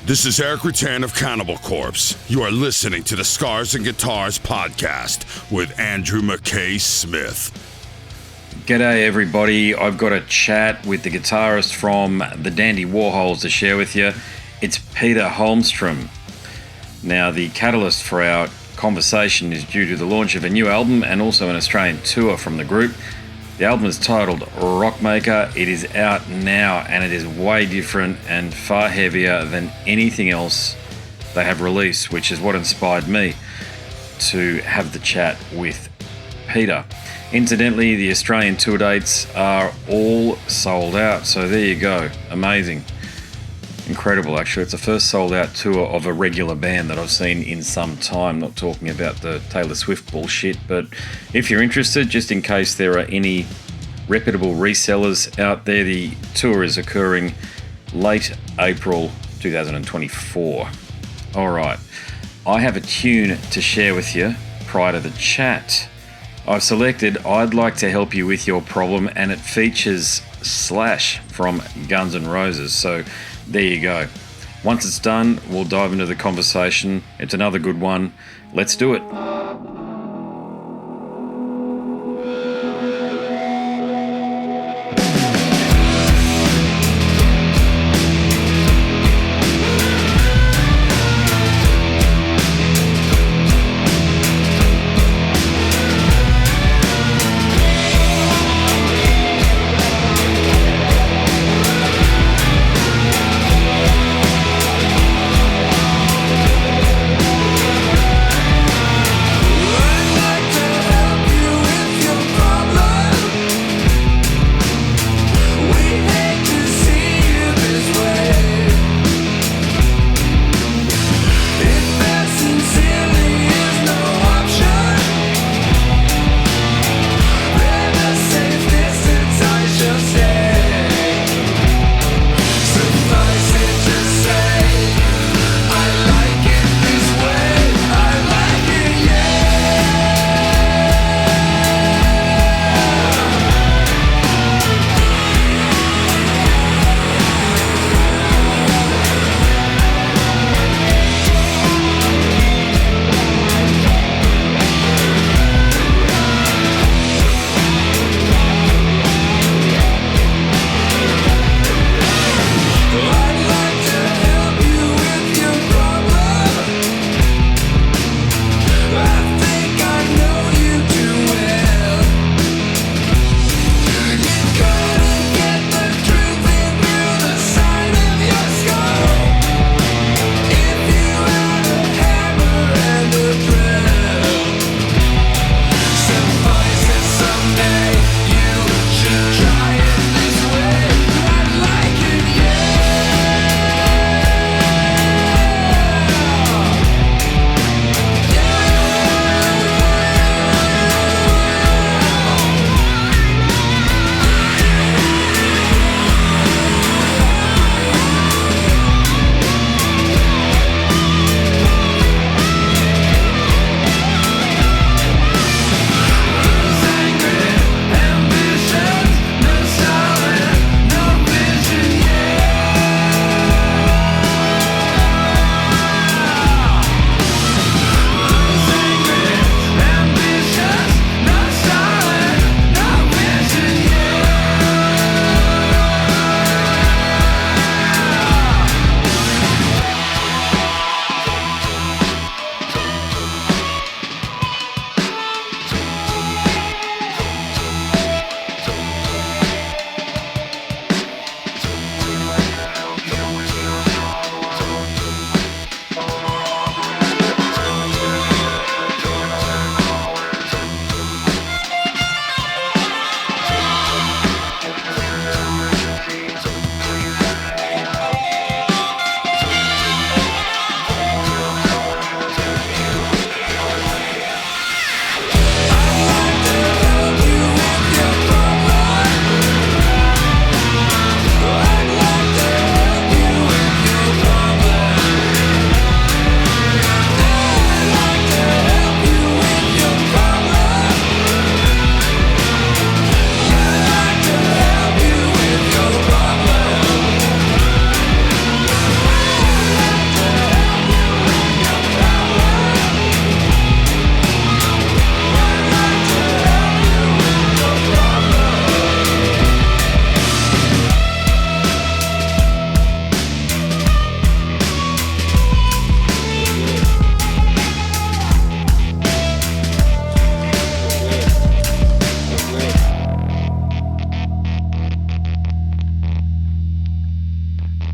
This is Eric Rutan of Cannibal Corpse. You are listening to the Scars and Guitars podcast with Andrew McKay Smith. G'day everybody, I've got a chat with the guitarist from the Dandy Warhols to share with you. It's Peter Holmström. Now the catalyst for our conversation is due to the launch of a new album and also an Australian tour from the group. The album is titled Rockmaker. It is out now and it is way different and far heavier than anything else they have released, which is what inspired me to have the chat with Peter. Incidentally, the Australian tour dates are all sold out, so there you go. Amazing. Incredible, actually. It's the first sold-out tour of a regular band that I've seen in some time. Not talking about the Taylor Swift bullshit, but if you're interested, just in case there are any reputable resellers out there, the tour is occurring late April 2024. All right, I have a tune to share with you prior to the chat. I've selected I'd Like to Help You With Your Problem, and it features Slash from Guns N' Roses. So there you go. Once it's done, we'll dive into the conversation. It's another good one. Let's do it.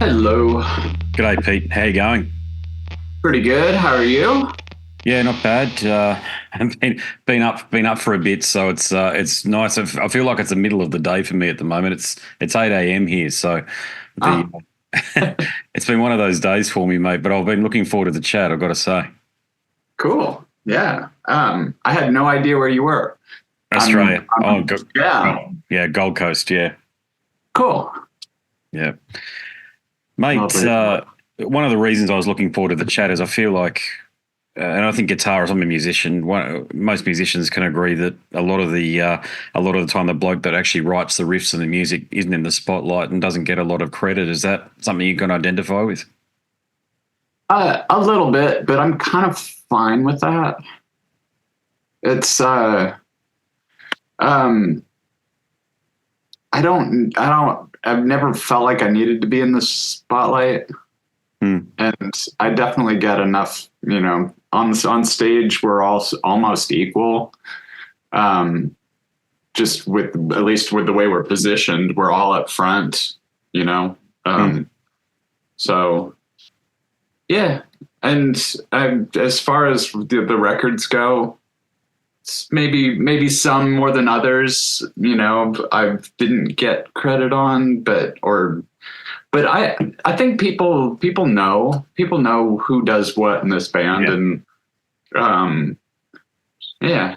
Hello. G'day, Pete. How you going? Pretty good. How are you? Yeah, not bad. I've been up for a bit, so it's nice. I feel like it's the middle of the day for me at the moment. It's 8 a.m. here, so the Oh, it's been one of those days for me, mate. But I've been looking forward to the chat. I've got to say, cool. Yeah. I had no idea where you were. Australia. Yeah. Yeah, Gold Coast. Yeah, Cool. yeah, mate. Lovely. One of the reasons I was looking forward to the chat is I feel like. And I think guitarists. I'm a musician. Most musicians can agree that a lot of the time, the bloke that actually writes the riffs and the music isn't in the spotlight and doesn't get a lot of credit. Is that something you can identify with? A little bit, but I'm kind of fine with that. It's I've never felt like I needed to be in the spotlight. And I definitely get enough, on stage we're all almost equal. Just with, at least with the way we're positioned, we're all up front, so yeah. And as far as the records go, maybe some more than others, I didn't get credit on, but I think people know who does what in this band. Yeah. And yeah.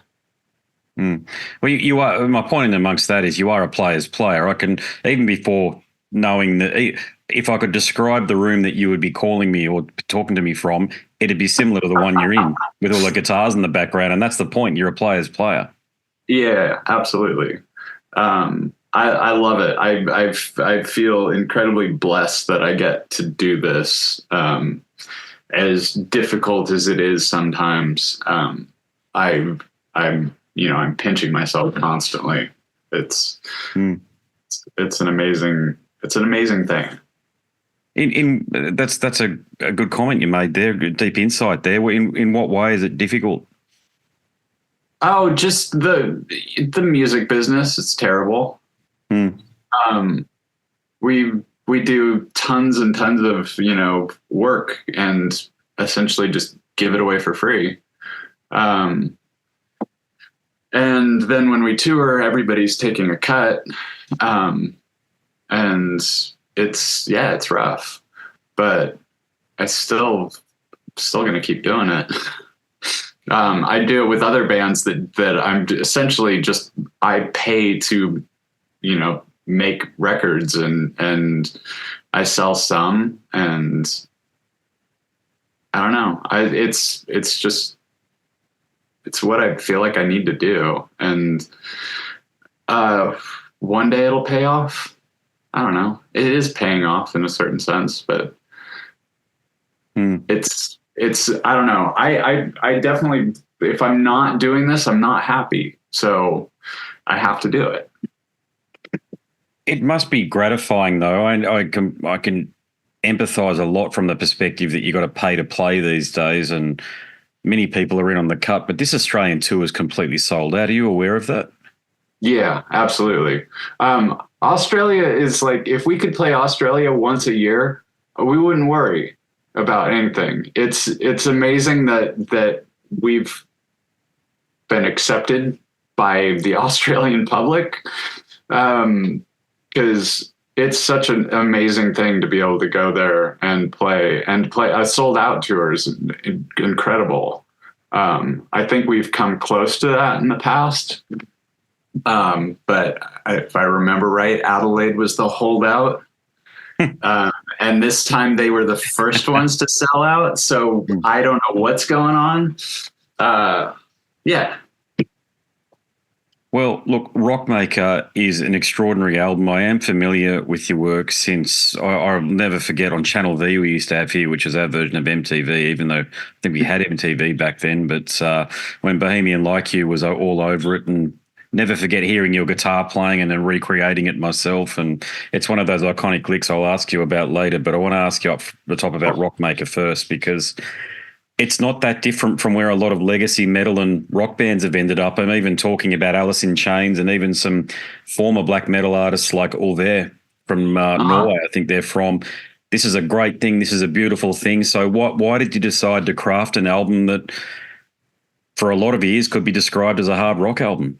Well, you are. My point amongst that is you are a player's player. I can, even before knowing that, if I could describe the room that you would be calling me or talking to me from, it'd be similar to the one you're in with all the guitars in the background, and that's the point. You're a player's player. Yeah, absolutely. I love it. I feel incredibly blessed that I get to do this. As difficult as it is sometimes, I'm pinching myself constantly. It's an amazing thing. That's a good comment you made there. Deep insight there. In what way is it difficult? Oh, just the music business. It's terrible. We do tons and tons of work and essentially just give it away for free. And then when we tour, everybody's taking a cut. And it's rough, but I still going to keep doing it. I do it with other bands that I'm essentially just, I pay to, make records, and I sell some, and I don't know. It's what I feel like I need to do. And, one day it'll pay off. I don't know. It is paying off in a certain sense, but it's, I don't know. I definitely, if I'm not doing this, I'm not happy. So I have to do it. It must be gratifying, though. I can empathize a lot from the perspective that you got to pay to play these days, and many people are in on the cut. But this Australian tour is completely sold out. Are you aware of that? Yeah, absolutely. Australia is like, if we could play Australia once a year, we wouldn't worry about anything. It's amazing that we've been accepted by the Australian public. Because it's such an amazing thing to be able to go there and play a sold out tour is incredible. I think we've come close to that in the past. But if I remember right, Adelaide was the holdout. And this time they were the first ones to sell out. So I don't know what's going on. Yeah. Well, look, Rockmaker is an extraordinary album. I am familiar with your work since I'll never forget on Channel V we used to have here, which is our version of MTV, even though I think we had MTV back then. But when Bohemian Like You was all over it, and never forget hearing your guitar playing and then recreating it myself. And it's one of those iconic licks I'll ask you about later. But I want to ask you off the top about Rockmaker first, because it's not that different from where a lot of legacy metal and rock bands have ended up. I'm even talking about Alice in Chains and even some former black metal artists like Ulver from Norway, I think they're from. this is a great thing, this is a beautiful thing. So why did you decide to craft an album that for a lot of years could be described as a hard rock album?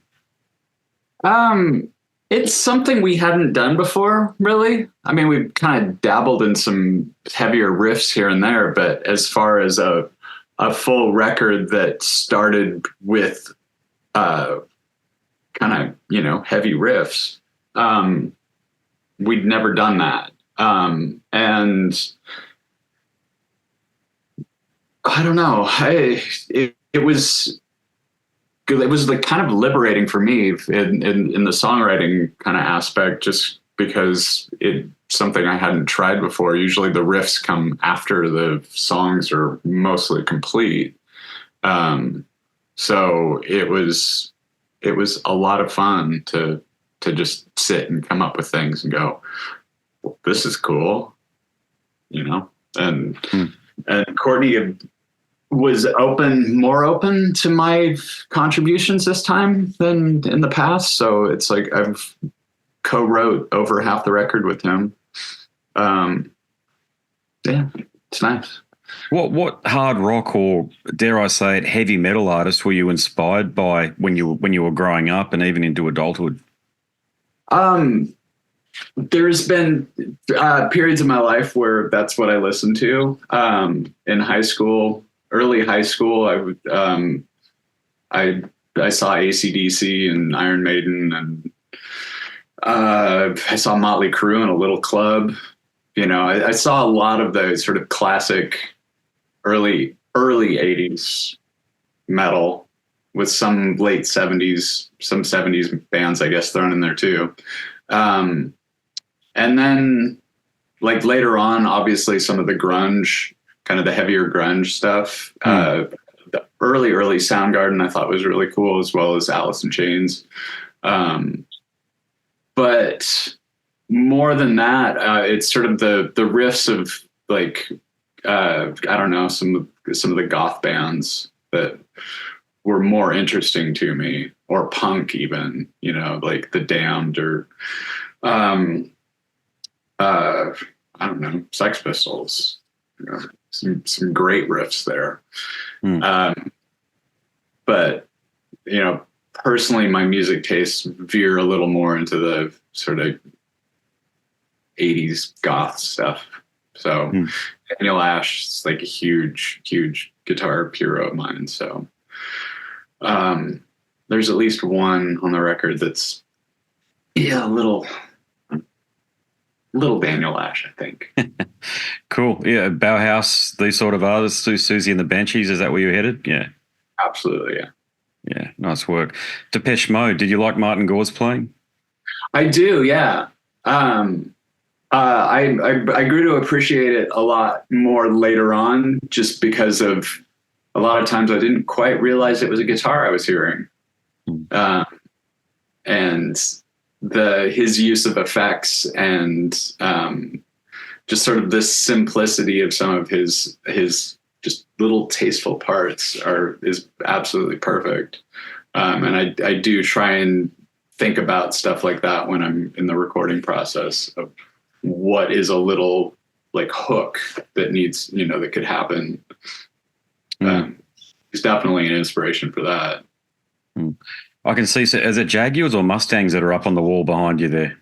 It's something we hadn't done before, really. I mean, we've kind of dabbled in some heavier riffs here and there, but as far as a full record that started with kind of, heavy riffs, we'd never done that. And I don't know, it was like kind of liberating for me in the songwriting kind of aspect, just because it's something I hadn't tried before. Usually the riffs come after the songs are mostly complete. So it was a lot of fun to just sit and come up with things and go, well, this is cool, and Courtney was more open to my contributions this time than in the past. So it's like I've co-wrote over half the record with him. Yeah, it's nice. What hard rock, or dare I say it, heavy metal artists were you inspired by when you were growing up and even into adulthood? There's been periods of my life where that's what I listened to. In high school, early high school, I saw AC/DC and Iron Maiden, and I saw Motley Crue in a little club. I saw a lot of the sort of classic early 80s metal, with some late 70s, some 70s bands, I guess, thrown in there too. And then like later on, obviously some of the grunge, kind of the heavier grunge stuff. The early Soundgarden I thought was really cool, as well as Alice in Chains. But more than that, it's sort of the riffs of like, I don't know, some of the goth bands that were more interesting to me, or punk even, like The Damned, or I don't know, Sex Pistols. Some great riffs there. But personally, my music tastes veer a little more into the sort of 80s goth stuff. So Daniel Ash is like a huge guitar hero of mine. So there's at least one on the record that's a little Daniel Ash, I think. Cool. Yeah, Bauhaus, these sort of artists, Susie and the Banshees, is that where you're headed? Yeah. Absolutely, yeah. Yeah, nice work. Depeche Mode, did you like Martin Gore's playing? I do, yeah. I grew to appreciate it a lot more later on, just because of a lot of times I didn't quite realize it was a guitar I was hearing. And his use of effects and just sort of this simplicity of some of his just little tasteful parts is absolutely perfect. And I do try and think about stuff like that when I'm in the recording process of what is a little like hook that needs, that could happen. He's definitely an inspiration for that. I can see, so is it Jaguars or Mustangs that are up on the wall behind you there?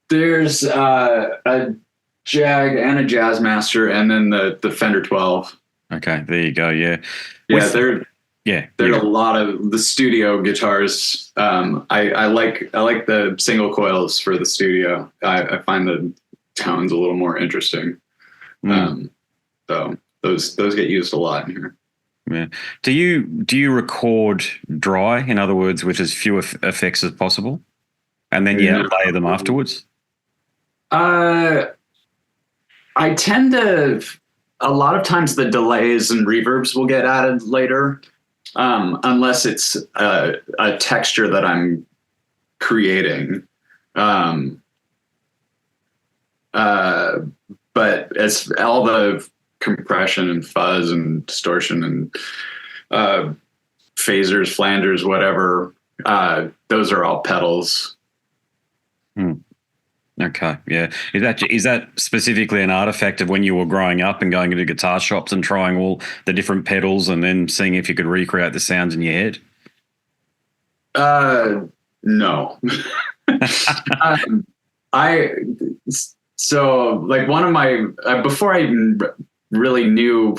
There's a Jag and a Jazzmaster, and then the Fender 12. Okay, there you go. Yeah. Yeah, there's a lot of the studio guitars. I like the single coils for the studio. I find the tones a little more interesting. So those get used a lot in here. Yeah. Do you record dry, in other words, with as few effects as possible, and then layer them afterwards? I tend to. A lot of times the delays and reverbs will get added later, unless it's a texture that I'm creating. But as all the compression and fuzz and distortion and phasers, flangers, whatever, those are all pedals. Okay, yeah. Is that specifically an artifact of when you were growing up and going into guitar shops and trying all the different pedals and then seeing if you could recreate the sounds in your head? No. I so like one of my before I even really knew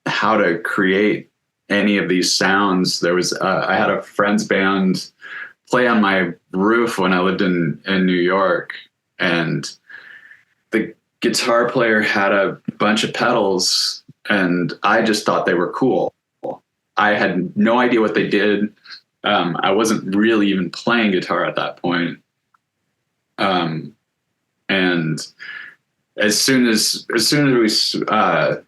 how to create any of these sounds, there was I had a friend's band play on my roof when I lived in New York, and the guitar player had a bunch of pedals, and I just thought they were cool. I had no idea what they did. I wasn't really even playing guitar at that point. And as soon as we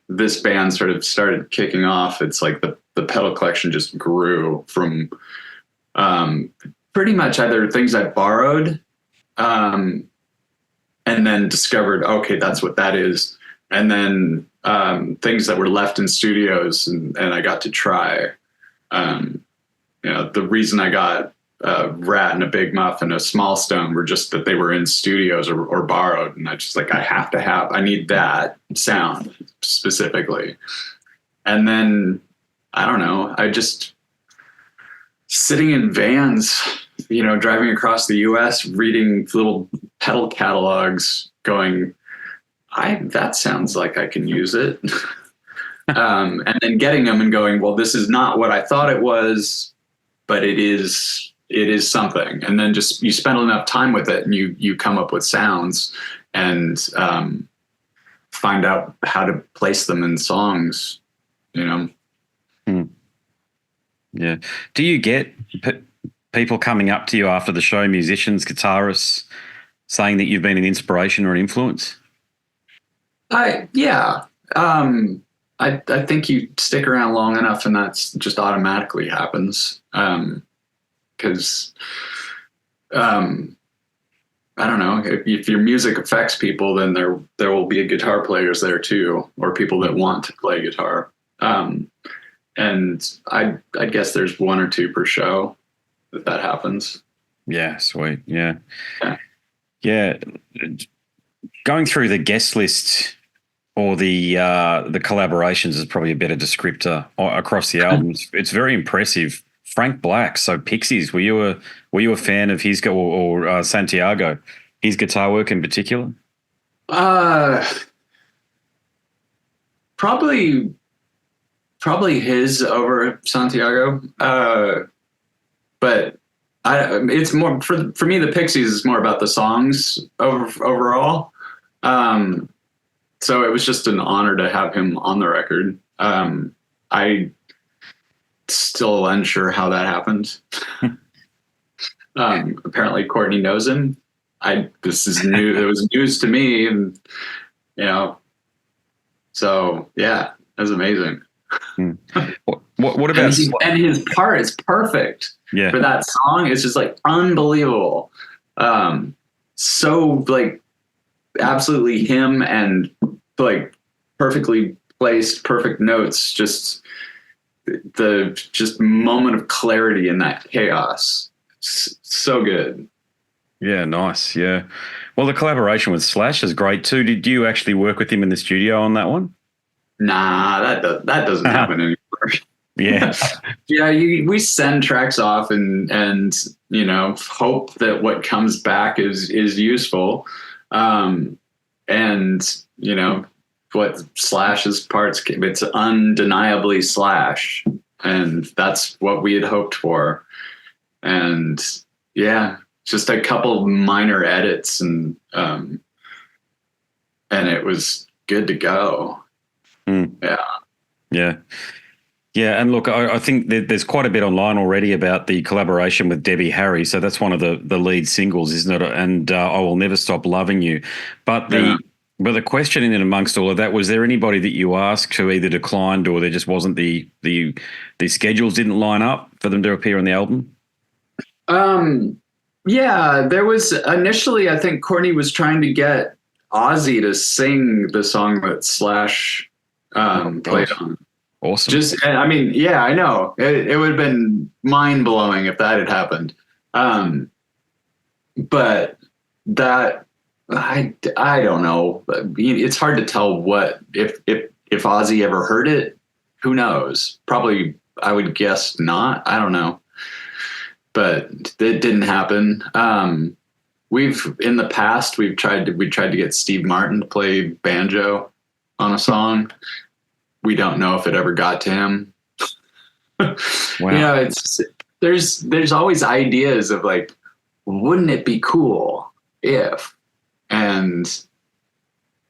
this band sort of started kicking off, it's like the pedal collection just grew from pretty much either things I borrowed and then discovered, okay, that's what that is, and then things that were left in studios and I got to try. The reason I got Rat and a Big Muff and a Small Stone were just that they were in studios or borrowed, and I just like I need that sound specifically. And then I don't know, I just sitting in vans, driving across the US, reading little pedal catalogs, going, that sounds like I can use it. And then getting them and going, well, this is not what I thought it was, but it is something. And then just you spend enough time with it and you come up with sounds and find out how to place them in songs, Yeah. Do you get people coming up to you after the show, musicians, guitarists, saying that you've been an inspiration or an influence? Yeah. I think you stick around long enough and that's just automatically happens. Cause, I don't know, if your music affects people, then there will be guitar players there too, or people that want to play guitar. And I guess there's one or two per show that happens. Yeah. Sweet. Yeah. Yeah. Going through the guest list or the collaborations is probably a better descriptor across the albums. It's very impressive. Frank Black, so Pixies. Were you a fan of his or Santiago, his guitar work in particular? Probably his over Santiago. But it's more for me. The Pixies is more about the songs overall. So it was just an honor to have him on the record. I still unsure how that happened. Apparently Courtney knows him. This is new. It was news to me, and so yeah, it was amazing. What about and his part is perfect for that song. It's just like unbelievable. So like absolutely him, and like perfectly placed, perfect notes. Just the moment of clarity in that chaos. So good. Yeah, nice. Yeah. Well, the collaboration with Slash is great too. Did you actually work with him in the studio on that one? Nah, that doesn't happen anymore. Yeah. Yeah, we send tracks off and hope that what comes back is useful. And what Slash's parts, it's undeniably Slash, and that's what we had hoped for. And yeah, just a couple minor edits and it was good to go. Yeah. And look, I think there's quite a bit online already about the collaboration with Debbie Harry. So that's one of the lead singles, isn't it? And I Will Never Stop Loving You. But the question in and amongst all of that, was there anybody that you asked who either declined or there just wasn't the schedules didn't line up for them to appear on the album? Yeah, there was initially, I think Courtney was trying to get Ozzy to sing the song that Slash played on. Awesome. I know it would have been mind blowing if that had happened. But that I don't know. It's hard to tell what if Ozzy ever heard it. Who knows? Probably, I would guess not. I don't know, but it didn't happen. We've in the past we tried to get Steve Martin to play banjo on a song. We don't know if it ever got to him. Wow. You know, it's there's always ideas of like, wouldn't it be cool if? And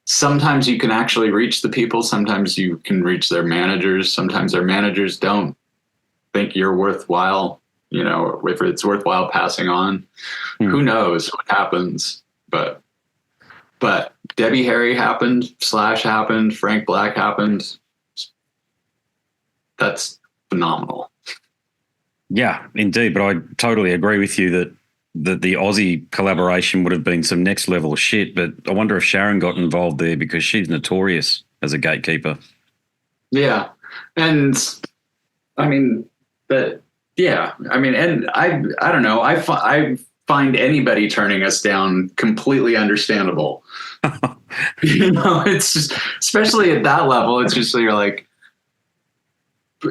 sometimes you can actually reach the people. Sometimes you can reach their managers. Sometimes their managers don't think you're worthwhile. You know, if it's worthwhile passing on. Who knows what happens? But Debbie Harry happened. Slash happened. Frank Black happened. That's phenomenal. Yeah, indeed. But I totally agree with you that the Aussie collaboration would have been some next level shit. But I wonder if Sharon got involved there because she's notorious as a gatekeeper. Yeah. And I mean, but yeah, I mean, and I don't know. I find anybody turning us down completely understandable. You know, it's just, especially at that level, it's just, you're like,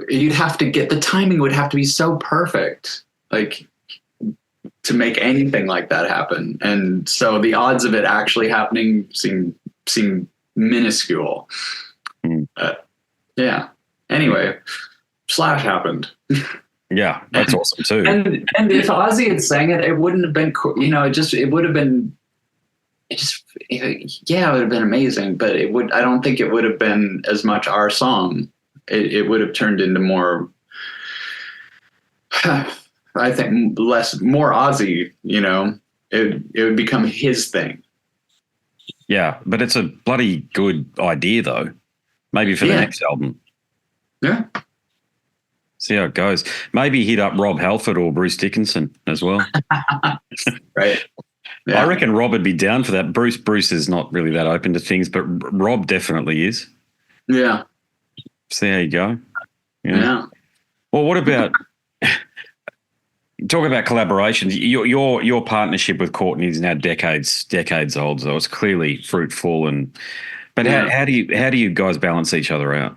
you'd have to the timing would have to be so perfect, like, to make anything like that happen. And so the odds of it actually happening seem minuscule. Yeah. Anyway, Slash happened. Yeah, that's awesome too. And if Ozzy had sang it, it wouldn't have been, you know, it would have been, yeah, it would have been amazing, but I don't think it would have been as much our song. It would have turned into more, I think, more Ozzy, you know. It would become his thing. Yeah, but it's a bloody good idea though. Maybe for the next album. Yeah. See how it goes. Maybe hit up Rob Halford or Bruce Dickinson as well. Right. Yeah. I reckon Rob would be down for that. Bruce is not really that open to things, but Rob definitely is. Yeah. See how you go. Yeah. Well, what about talk about collaborations? Your partnership with Courtney is now decades old, so it's clearly fruitful. But how do you guys balance each other out?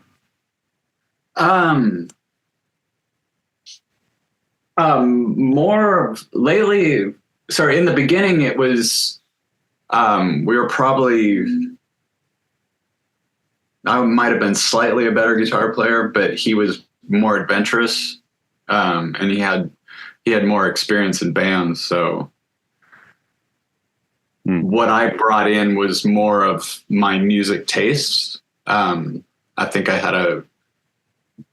More lately. Sorry, in the beginning, it was we were probably. I might have been slightly a better guitar player, but he was more adventurous, and he had more experience in bands. So what I brought in was more of my music tastes. I think I had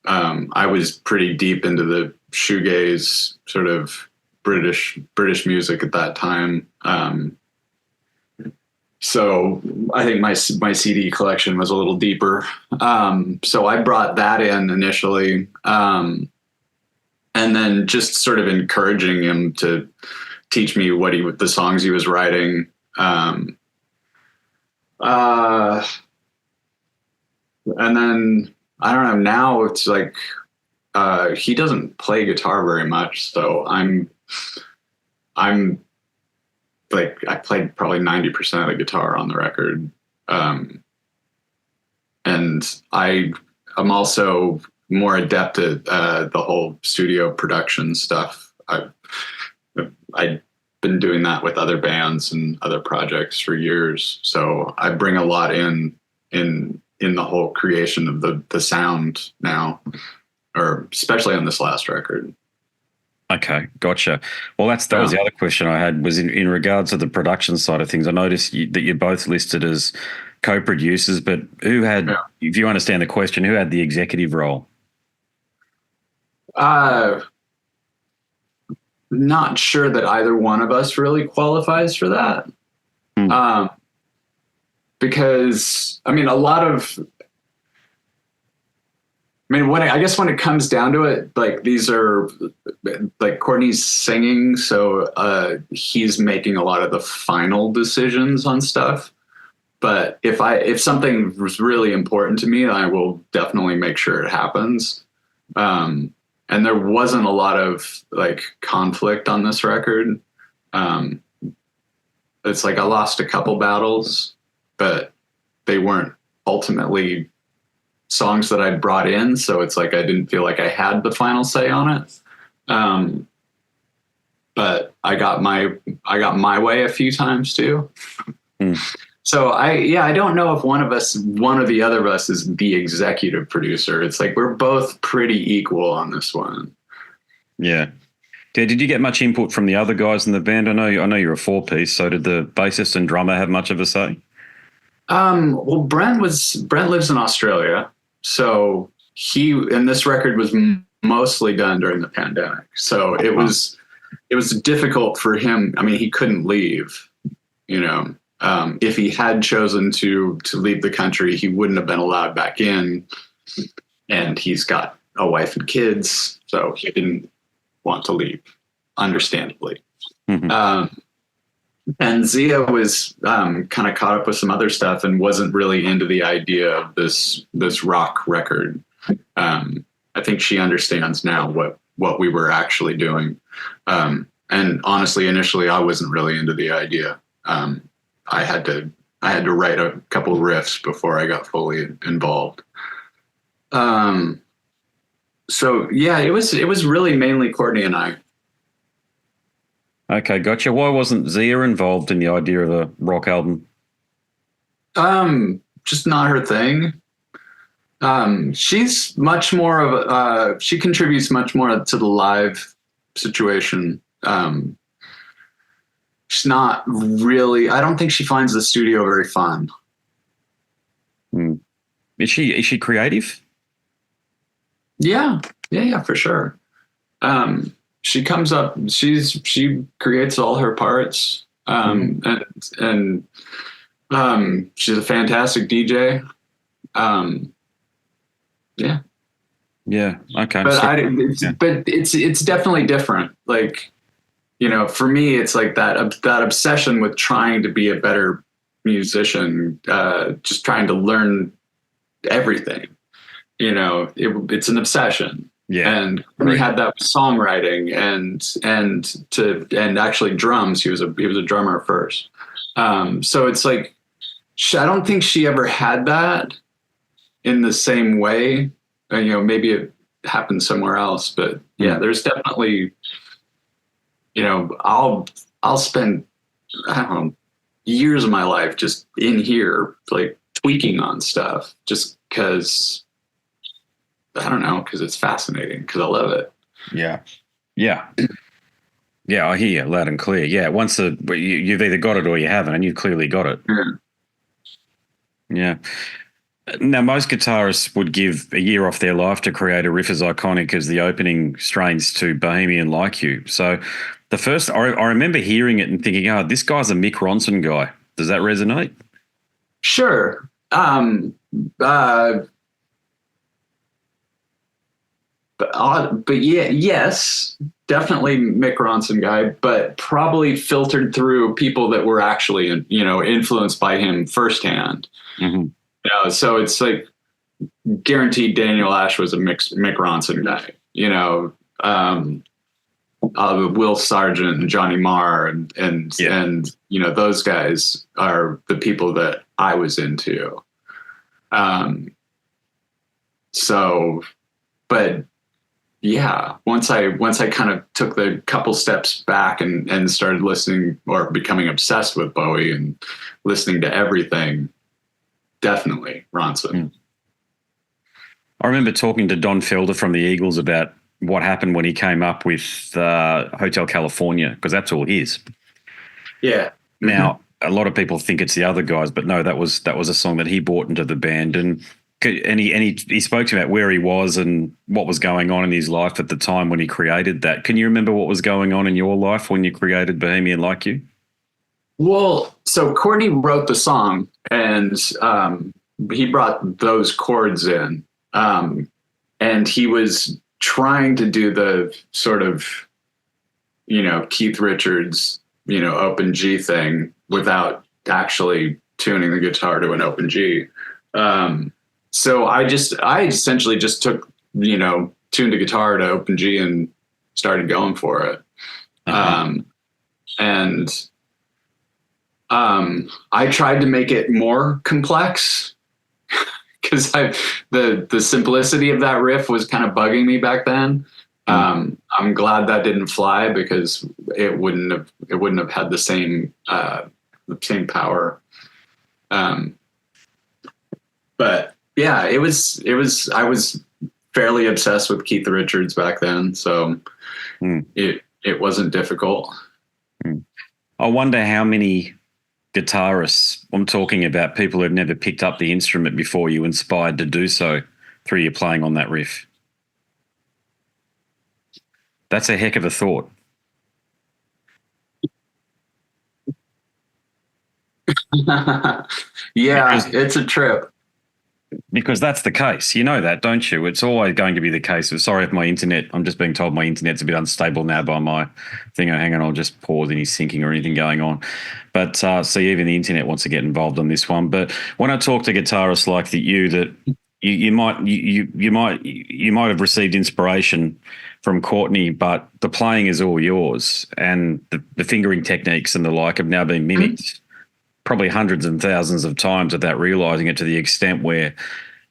I was pretty deep into the shoegaze sort of British music at that time. So I think my CD collection was a little deeper. So I brought that in initially, and then just sort of encouraging him to teach me the songs he was writing. And then I don't know. Now it's like he doesn't play guitar very much, so I'm like, I played probably 90% of the guitar on the record. And I'm also more adept at the whole studio production stuff. I've been doing that with other bands and other projects for years. So I bring a lot in the whole creation of the sound now, or especially on this last record. Okay, gotcha. Well, that was the other question I had, was in regards to the production side of things. I noticed that you're both listed as co-producers, but who had, if you understand the question, who had the executive role? Not sure that either one of us really qualifies for that. Because, I mean, I guess when it comes down to it, like, these are like Courtney's singing, so he's making a lot of the final decisions on stuff. But if something was really important to me, I will definitely make sure it happens. And there wasn't a lot of like conflict on this record. it's like I lost a couple battles, but they weren't ultimately songs that I brought in. So it's like I didn't feel like I had the final say on it. But I got my way a few times too. So I don't know if one or the other of us is the executive producer. It's like we're both pretty equal on this one. Yeah. Did you get much input from the other guys in the band? I know you're a 4-piece. So did the bassist and drummer have much of a say? Well, Brent lives in Australia, so this record was mostly done during the pandemic. So it was difficult for him. I mean, he couldn't leave, if he had chosen to leave the country, he wouldn't have been allowed back in, and he's got a wife and kids, so he didn't want to leave, understandably. Mm-hmm. And Zia was kind of caught up with some other stuff and wasn't really into the idea of this rock record. I think she understands now what we were actually doing. And honestly, initially, I wasn't really into the idea. I had to write a couple riffs before I got fully involved. So yeah, it was really mainly Courtney and I. Okay, gotcha. Why wasn't Zia involved in the idea of a rock album? Just not her thing. She's much more of she contributes much more to the live situation. She's not really, I don't think she finds the studio very fun. Is she creative? Yeah, for sure. She comes up, she creates all her parts. And she's a fantastic DJ. Yeah. Yeah. Okay. But it's definitely different. Like, for me, it's like that obsession with trying to be a better musician, just trying to learn everything. It's an obsession. Yeah. And we had that with songwriting and actually drums. He was a drummer first. So it's like, I don't think she ever had that in the same way. Maybe it happened somewhere else, but yeah, there's definitely, I'll spend, I don't know, years of my life just in here, like tweaking on stuff just because, I don't know, because it's fascinating, because I love it. Yeah. Yeah. Yeah, I hear you loud and clear. Yeah, once you've either got it or you haven't, and you've clearly got it. Yeah. Now, most guitarists would give a year off their life to create a riff as iconic as the opening strains to Bohemian Like You. So the first, I remember hearing it and thinking, this guy's a Mick Ronson guy. Does that resonate? Sure. But yeah, yes, definitely Mick Ronson guy, but probably filtered through people that were actually, influenced by him firsthand. Mm-hmm. So it's like guaranteed Daniel Ash was a Mick Ronson guy, Will Sargent and Johnny Marr and those guys are the people that I was into. But yeah, once I kind of took the couple steps back and started listening or becoming obsessed with Bowie and listening to everything, definitely Ronson. I remember talking to Don Felder from the Eagles about what happened when he came up with Hotel California, because that's all his. Yeah. Now, a lot of people think it's the other guys, but no, that was a song that he brought into the band, and he spoke to me about where he was and what was going on in his life at the time when he created that. Can you remember what was going on in your life when you created Bohemian Like You? Well, so Courtney wrote the song, and he brought those chords in, and he was trying to do the sort of, Keith Richards, open G thing without actually tuning the guitar to an open G. So I essentially just took, tuned the guitar to open G and started going for it. And I tried to make it more complex because the simplicity of that riff was kind of bugging me back then. I'm glad that didn't fly because it wouldn't have had the same power. But yeah, I was fairly obsessed with Keith Richards back then, so it wasn't difficult. I wonder how many guitarists, I'm talking about people who've never picked up the instrument before, you inspired to do so through your playing on that riff. That's a heck of a thought. Yeah, it's a trip. Because that's the case. You know that, don't you? It's always going to be the case. Sorry if my internet, I'm just being told my internet's a bit unstable now by my thing. Oh, hang on, I'll just pause any syncing or anything going on. But so even the internet wants to get involved on this one. But when I talk to guitarists like that you might have received inspiration from Courtney, but the playing is all yours, and the fingering techniques and the like have now been mimicked probably hundreds and thousands of times without realizing it, to the extent where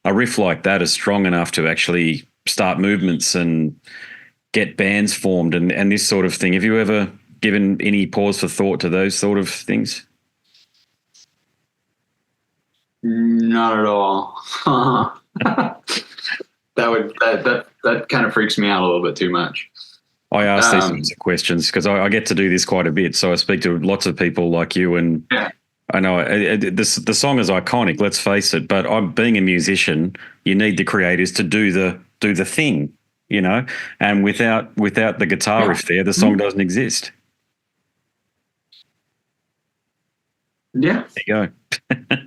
a riff like that is strong enough to actually start movements and get bands formed and this sort of thing. Have you ever given any pause for thought to those sort of things? Not at all. That kind of freaks me out a little bit too much. I ask these sorts of questions because I get to do this quite a bit. So I speak to lots of people like you, and I know the song is iconic, let's face it, but being a musician, you need the creators to do the thing, you know, and without the guitar riff there, the song doesn't exist. Yeah. There you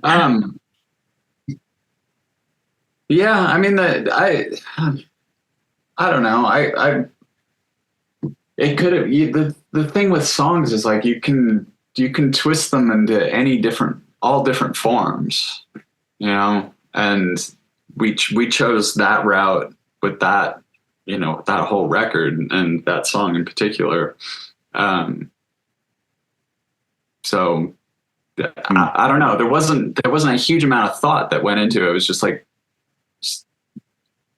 go. Yeah, I mean, I don't know. It could have, the thing with songs is like you can twist them into all different forms, you know, and we chose that route with that, you know, that whole record and that song in particular. So I don't know. There wasn't a huge amount of thought that went into it. It was just like, just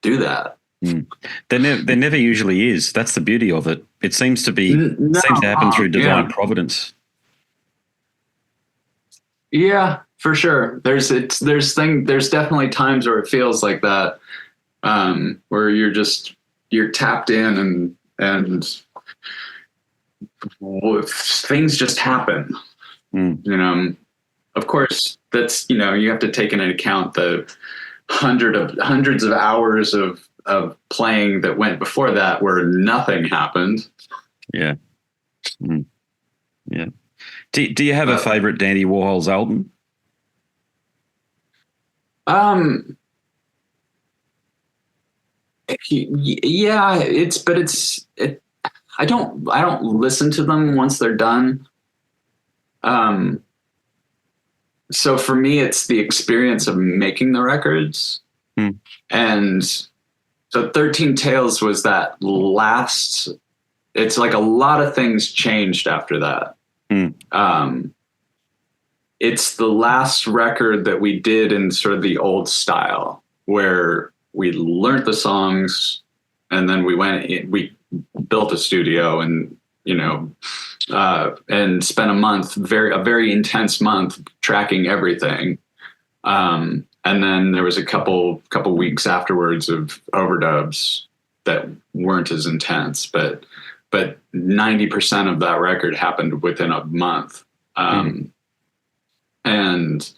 do that. There never usually is. That's the beauty of it. It seems to happen through divine providence. Yeah, for sure. There's definitely times where it feels like that, where you're tapped in and things just happen. You know, of course, that's, you know, you have to take into account the hundreds of hours of playing that went before that where nothing happened. Yeah. Yeah. Do you have a favorite Dandy Warhols album? Yeah, I don't listen to them once they're done. So for me, it's the experience of making the records. And so 13 Tales was that last, it's like a lot of things changed after that. It's the last record that we did in sort of the old style where we learned the songs and then we built a studio and, you know, and spent a very intense month tracking everything. And then there was a couple weeks afterwards of overdubs that weren't as intense, but 90% of that record happened within a month. And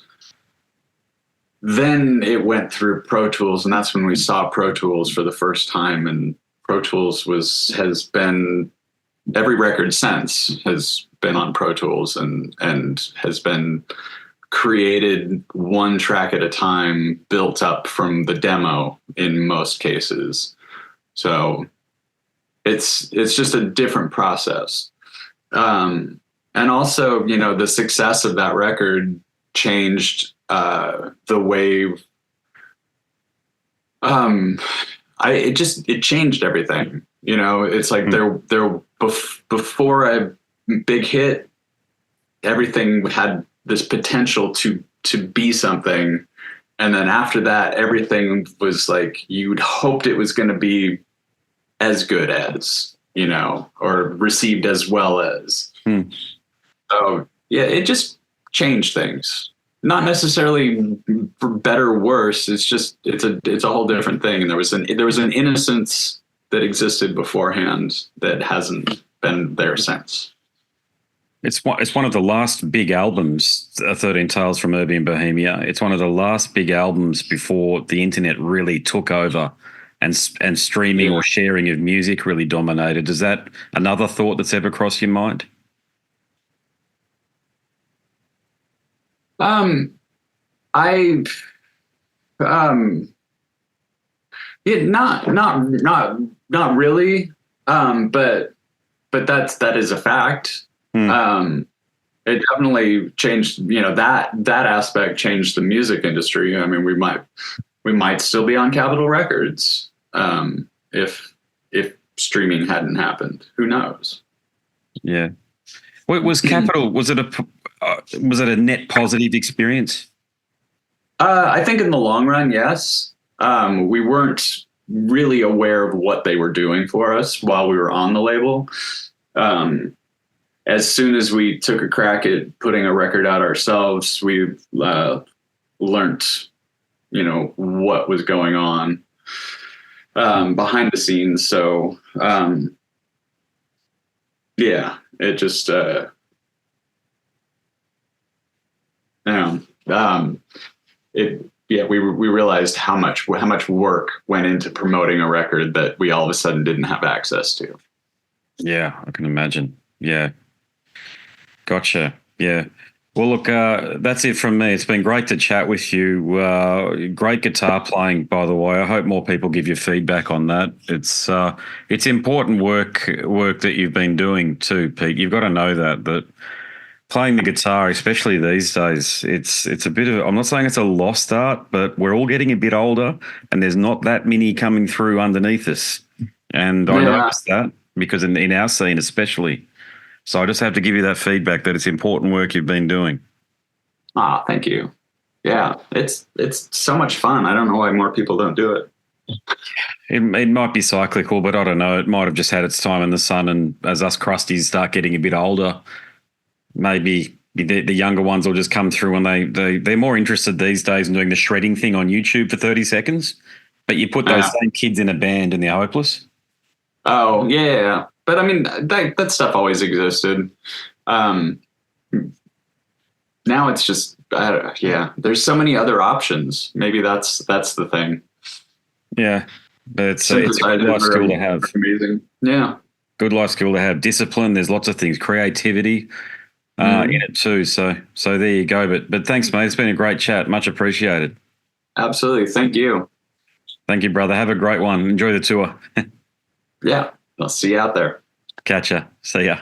then it went through Pro Tools, and that's when we saw Pro Tools for the first time. And Pro Tools has been, every record since has been on Pro Tools and has been created one track at a time, built up from the demo in most cases. So it's just a different process. And also, you know, the success of that record changed the way it changed everything. You know, it's like before a big hit, everything had this potential to be something. And then after that, everything was like, you'd hoped it was going to be as good as, you know, or received as well as. So yeah, it just changed things. Not necessarily for better or worse. It's just, it's a whole different thing. And there was an innocence that existed beforehand that hasn't been there since. It's one of the last big albums, 13 Tales from Urban Bohemia. It's one of the last big albums before the internet really took over and streaming or sharing of music really dominated. Is that another thought that's ever crossed your mind? Yeah, not really. But that is a fact. It definitely changed, you know, that aspect changed the music industry. I mean, we might still be on Capitol Records, if streaming hadn't happened. Who knows? Yeah. Was Capitol, was it a net positive experience? I think in the long run, yes. We weren't really aware of what they were doing for us while we were on the label. As soon as we took a crack at putting a record out ourselves, we learned, you know, what was going on behind the scenes. So, yeah, it just, we realized how much work went into promoting a record that we all of a sudden didn't have access to. Yeah, I can imagine. Yeah. Gotcha. Yeah. Well, look, that's it from me. It's been great to chat with you. Great guitar playing, by the way. I hope more people give you feedback on that. It's important work that you've been doing too, Pete. You've got to know that playing the guitar, especially these days, it's a bit of, I'm not saying it's a lost art, but we're all getting a bit older and there's not that many coming through underneath us. And I noticed that because in our scene especially. So I just have to give you that feedback that it's important work you've been doing. Ah, thank you. Yeah, it's so much fun. I don't know why more people don't do it. It might be cyclical, but I don't know. It might have just had its time in the sun. And as us crusties start getting a bit older, maybe the younger ones will just come through and they're more interested these days in doing the shredding thing on YouTube for 30 seconds. But you put those same kids in a band and they're hopeless. Oh, yeah. But I mean, that stuff always existed. Now it's just, there's so many other options. Maybe that's the thing. Yeah. But it's a good life skill to have. Amazing. Yeah. Good life skill to have. Discipline. There's lots of things. Creativity in it too. So there you go. But thanks, mate. It's been a great chat. Much appreciated. Absolutely. Thank you. Thank you, brother. Have a great one. Enjoy the tour. Yeah. I'll see you out there. Catch ya. See ya.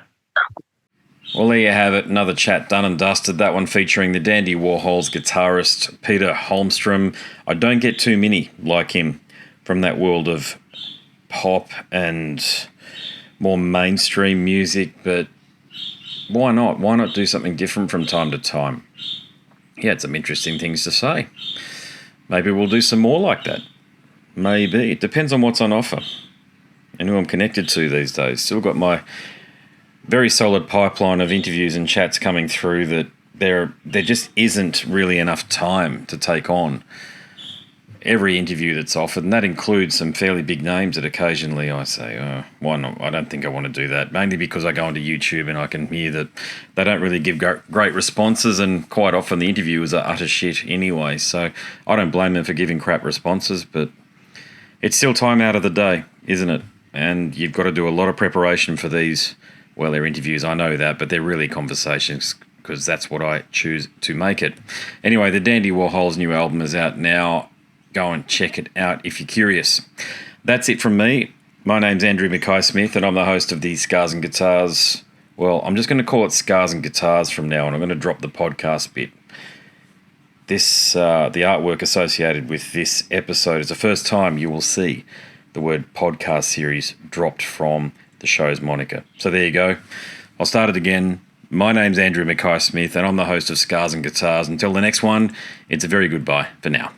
Well, there you have it. Another chat done and dusted. That one featuring the Dandy Warhols guitarist, Peter Holmström. I don't get too many like him from that world of pop and more mainstream music, but why not? Why not do something different from time to time? He had some interesting things to say. Maybe we'll do some more like that. Maybe. It depends on what's on offer and who I'm connected to these days. Still got my very solid pipeline of interviews and chats coming through that there just isn't really enough time to take on every interview that's offered, and that includes some fairly big names that occasionally I say, oh, why not? I don't think I want to do that, mainly because I go onto YouTube and I can hear that they don't really give great responses, and quite often the interviewers are utter shit anyway, so I don't blame them for giving crap responses, but it's still time out of the day, isn't it? And you've got to do a lot of preparation for these. Well, they're interviews, I know that, but they're really conversations because that's what I choose to make it. Anyway, the Dandy Warhols new album is out now. Go and check it out if you're curious. That's it from me. My name's Andrew Mackay-Smith and I'm the host of the Scars and Guitars. Well, I'm just going to call it Scars and Guitars from now on. I'm going to drop the podcast bit. The artwork associated with this episode is the first time you will see the word podcast series dropped from the show's moniker. So there you go. I'll start it again. My name's Andrew Mackay Smith, and I'm the host of Scars and Guitars. Until the next one, it's a very goodbye for now.